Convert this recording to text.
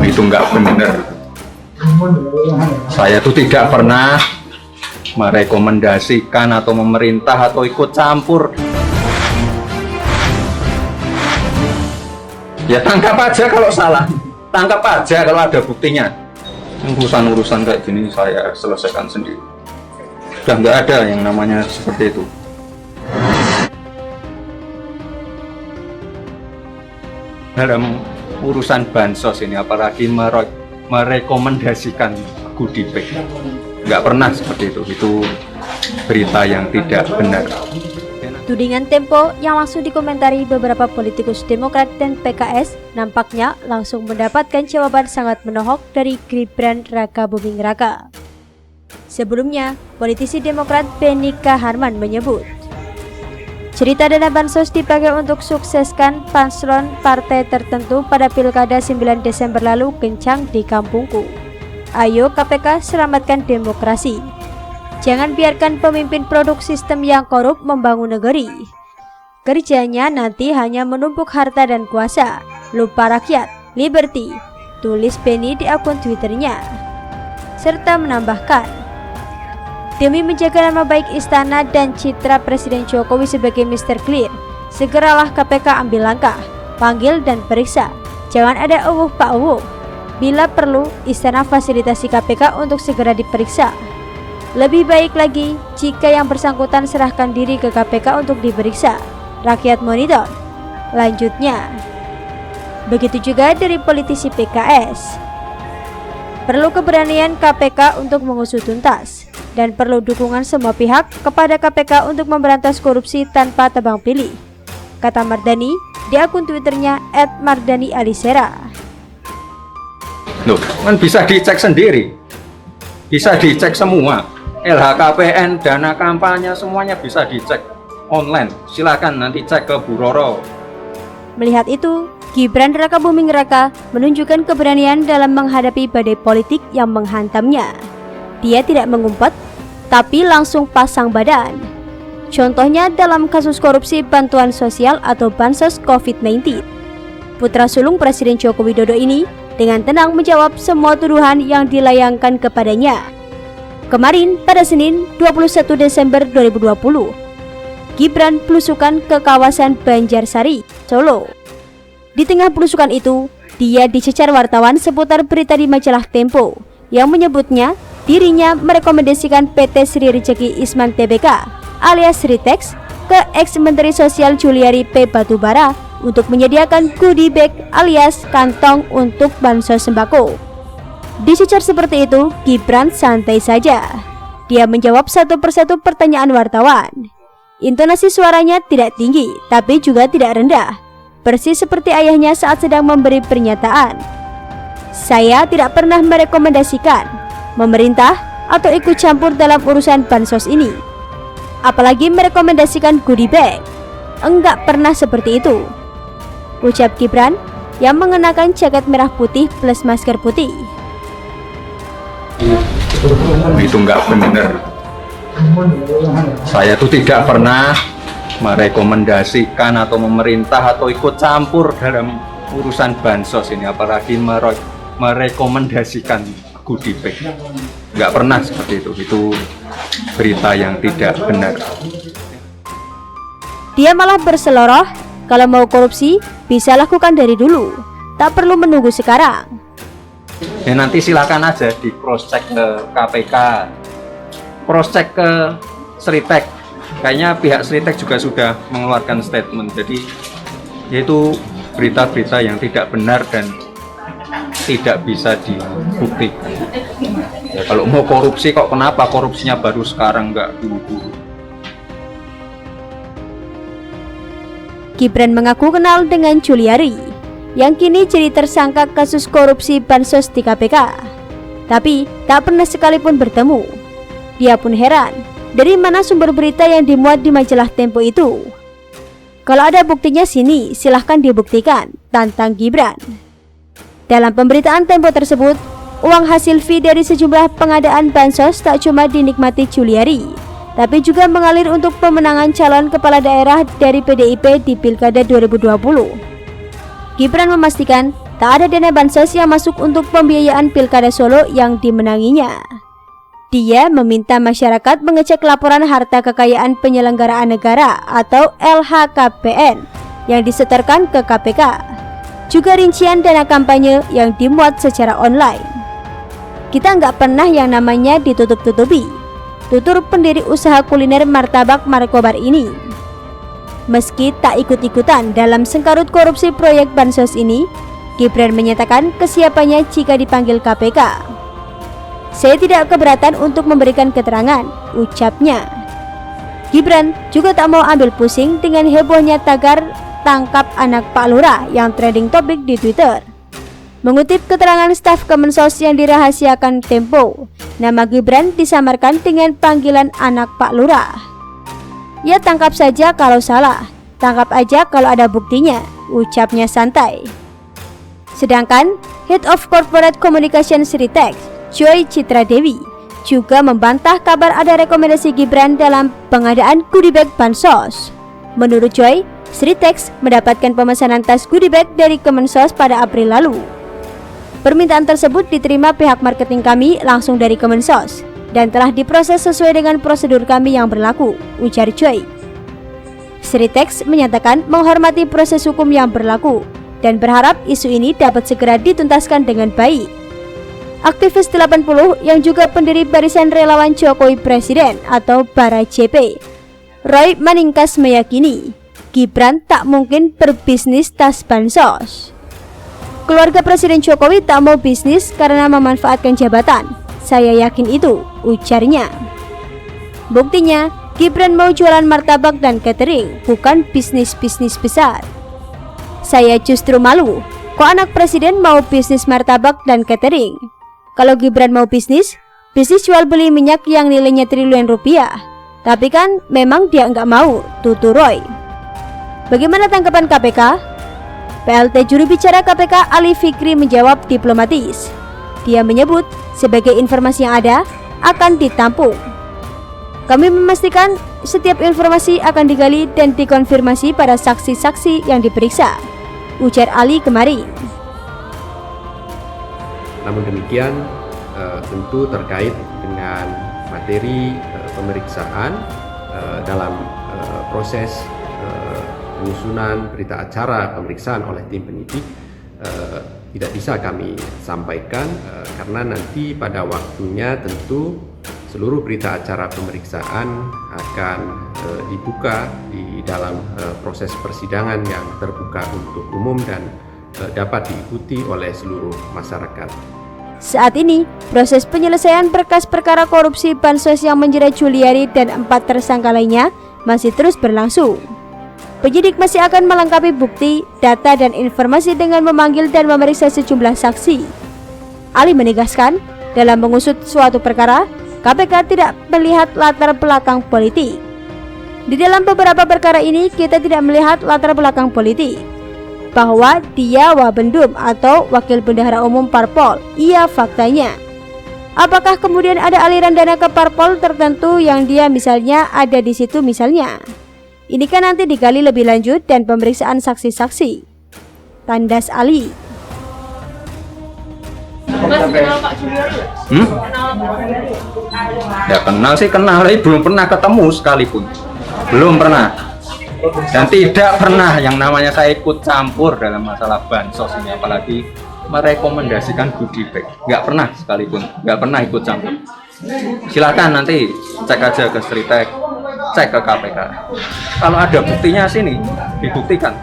Itu nggak benar. Saya tuh tidak pernah merekomendasikan atau memerintah atau ikut campur. Ya tangkap aja kalau salah, tangkap aja kalau ada buktinya. Urusan-urusan kayak gini saya selesaikan sendiri. Udah nggak ada yang namanya seperti itu. Dalam urusan bansos ini, apalagi merekomendasikan goodie bag, nggak pernah seperti itu. Itu berita yang tidak benar. Tudingan Tempo yang langsung dikomentari beberapa politikus Demokrat dan PKS nampaknya langsung mendapatkan jawaban sangat menohok dari Gibran Raka Buming Raka. Sebelumnya, politisi Demokrat Benika Harman menyebut, cerita dana bansos dipakai untuk sukseskan paslon partai tertentu pada Pilkada 9 Desember lalu kencang di kampungku. Ayo KPK selamatkan demokrasi. Jangan biarkan pemimpin produk sistem yang korup membangun negeri. Kerjanya nanti hanya menumpuk harta dan kuasa, lupa rakyat, liberty, tulis Beni di akun Twitternya. Serta menambahkan, demi menjaga nama baik istana dan citra Presiden Jokowi sebagai Mr. Clear, segeralah KPK ambil langkah, panggil dan periksa. Jangan ada Pak Uwuh. Bila perlu, istana fasilitasi KPK untuk segera diperiksa. Lebih baik lagi jika yang bersangkutan serahkan diri ke KPK untuk diperiksa. Rakyat monitor. Lanjutnya, begitu juga dari politisi PKS. Perlu keberanian KPK untuk mengusut tuntas, dan perlu dukungan semua pihak kepada KPK untuk memberantas korupsi tanpa tebang pilih, kata Mardani di akun Twitternya @mardanialisera. Loh, kan bisa dicek sendiri, bisa dicek semua. LHKPN, dana kampanye, semuanya bisa dicek online. Silakan nanti cek ke Bu Roro. Melihat itu, Gibran Raka Buming Raka menunjukkan keberanian dalam menghadapi badai politik yang menghantamnya. Dia tidak mengumpet, tapi langsung pasang badan. Contohnya dalam kasus korupsi bantuan sosial atau bansos COVID-19. Putra sulung Presiden Joko Widodo ini dengan tenang menjawab semua tuduhan yang dilayangkan kepadanya. Kemarin pada Senin 21 Desember 2020, Gibran belusukan ke kawasan Banjarsari, Solo. Di tengah belusukan itu, dia dicecar wartawan seputar berita di majalah Tempo yang menyebutnya dirinya merekomendasikan PT Sri Rejeki Isman Tbk alias Sritex ke ex-Menteri Sosial Juliari P. Batubara untuk menyediakan goodie bag alias kantong untuk bansos sembako. Dicecar seperti itu, Gibran santai saja. Dia menjawab satu persatu pertanyaan wartawan. Intonasi suaranya tidak tinggi, tapi juga tidak rendah. Persis seperti ayahnya saat sedang memberi pernyataan. Saya tidak pernah merekomendasikan, memerintah, atau ikut campur dalam urusan bansos ini. Apalagi merekomendasikan goodie bag. Enggak pernah seperti itu, ucap Gibran yang mengenakan jaket merah putih plus masker putih. Itu nggak benar. Saya tuh tidak pernah merekomendasikan atau memerintah atau ikut campur dalam urusan bansos ini, apalagi merekomendasikan goodie bag. Nggak pernah seperti itu. Itu berita yang tidak benar. Dia malah berseloroh, kalau mau korupsi bisa lakukan dari dulu, tak perlu menunggu sekarang. Ya nanti silakan aja di cross check ke KPK, cross check ke Sritex. Kayaknya pihak Sritex juga sudah mengeluarkan statement. Jadi yaitu berita-berita yang tidak benar dan tidak bisa dibuktikan. Ya, kalau mau korupsi kok kenapa korupsinya baru sekarang, nggak dulu-dulu. Gibran mengaku kenal dengan Juliari yang kini jadi tersangka kasus korupsi bansos di KPK, tapi tak pernah sekalipun bertemu. Dia pun heran, dari mana sumber berita yang dimuat di majalah Tempo itu? Kalau ada buktinya sini, silahkan dibuktikan, tantang Gibran. Dalam pemberitaan Tempo tersebut, uang hasil fee dari sejumlah pengadaan bansos tak cuma dinikmati Juliari, tapi juga mengalir untuk pemenangan calon kepala daerah dari PDIP di Pilkada 2020. Gibran memastikan tak ada dana bansos yang masuk untuk pembiayaan Pilkada Solo yang dimenanginya. Dia meminta masyarakat mengecek laporan harta kekayaan penyelenggaraan negara atau LHKPN yang disetorkan ke KPK, juga rincian dana kampanye yang dimuat secara online. Kita nggak pernah yang namanya ditutup-tutupi, tutur pendiri usaha kuliner martabak Markobar ini. Meski tak ikut-ikutan dalam sengkarut korupsi proyek bansos ini, Gibran menyatakan kesiapannya jika dipanggil KPK. Saya tidak keberatan untuk memberikan keterangan, ucapnya. Gibran juga tak mau ambil pusing dengan hebohnya tagar tangkap anak Pak Lurah yang trending topik di Twitter. Mengutip keterangan staf Kemensos yang dirahasiakan Tempo, nama Gibran disamarkan dengan panggilan anak Pak Lurah. Ya tangkap saja kalau salah, tangkap aja kalau ada buktinya, ucapnya santai. Sedangkan Head of Corporate Communication Sritex, Joy Citra Dewi, juga membantah kabar ada rekomendasi Gibran dalam pengadaan goodie bag bansos. Menurut Joy, Sritex mendapatkan pemesanan tas goodie bag dari Kemensos pada April lalu. Permintaan tersebut diterima pihak marketing kami langsung dari Kemensos dan telah diproses sesuai dengan prosedur kami yang berlaku, ujar Joy. Sritex menyatakan menghormati proses hukum yang berlaku dan berharap isu ini dapat segera dituntaskan dengan baik. Aktivis 80 yang juga pendiri Barisan Relawan Jokowi Presiden atau Bara JP, Roy Maningkas meyakini Gibran tak mungkin berbisnis tas bansos. Keluarga Presiden Jokowi tak mau bisnis karena memanfaatkan jabatan. Saya yakin itu, ujarnya. Buktinya, Gibran mau jualan martabak dan catering, bukan bisnis-bisnis besar. Saya justru malu, kok anak presiden mau bisnis martabak dan catering. Kalau Gibran mau bisnis jual beli minyak yang nilainya triliunan rupiah. Tapi kan memang dia nggak mau, tutur Roy. Bagaimana tanggapan KPK? PLT juru bicara KPK Ali Fikri menjawab diplomatis. Dia menyebut sebagai informasi yang ada akan ditampung. Kami memastikan setiap informasi akan digali dan dikonfirmasi pada saksi-saksi yang diperiksa, ujar Ali kemarin. Namun demikian, tentu terkait dengan materi pemeriksaan dalam proses penyusunan berita acara pemeriksaan oleh tim penyidik tidak bisa kami sampaikan karena nanti pada waktunya tentu seluruh berita acara pemeriksaan akan dibuka di dalam proses persidangan yang terbuka untuk umum dan dapat diikuti oleh seluruh masyarakat. Saat ini, proses penyelesaian berkas perkara korupsi bansos yang menjerat Juliari dan 4 tersangka lainnya masih terus berlangsung. Penyidik masih akan melengkapi bukti, data, dan informasi dengan memanggil dan memeriksa sejumlah saksi. Ali menegaskan, dalam mengusut suatu perkara, KPK tidak melihat latar belakang politik. Di dalam beberapa perkara ini, kita tidak melihat latar belakang politik. Bahwa dia Wabendum atau Wakil Bendahara Umum Parpol, iya faktanya. Apakah kemudian ada aliran dana ke Parpol tertentu yang dia misalnya ada di situ misalnya? Ini kan nanti digali lebih lanjut dan pemeriksaan saksi-saksi, tandas Ali. Ya kenal sih kenal, tapi belum pernah ketemu sekalipun. Belum pernah. Dan tidak pernah yang namanya saya ikut campur dalam masalah bansos ini, apalagi merekomendasikan goodie bag. Nggak pernah sekalipun, nggak pernah ikut campur. Silakan nanti cek aja ke Sritex, cek ke KPK. Kalau ada buktinya sini, dibuktikan.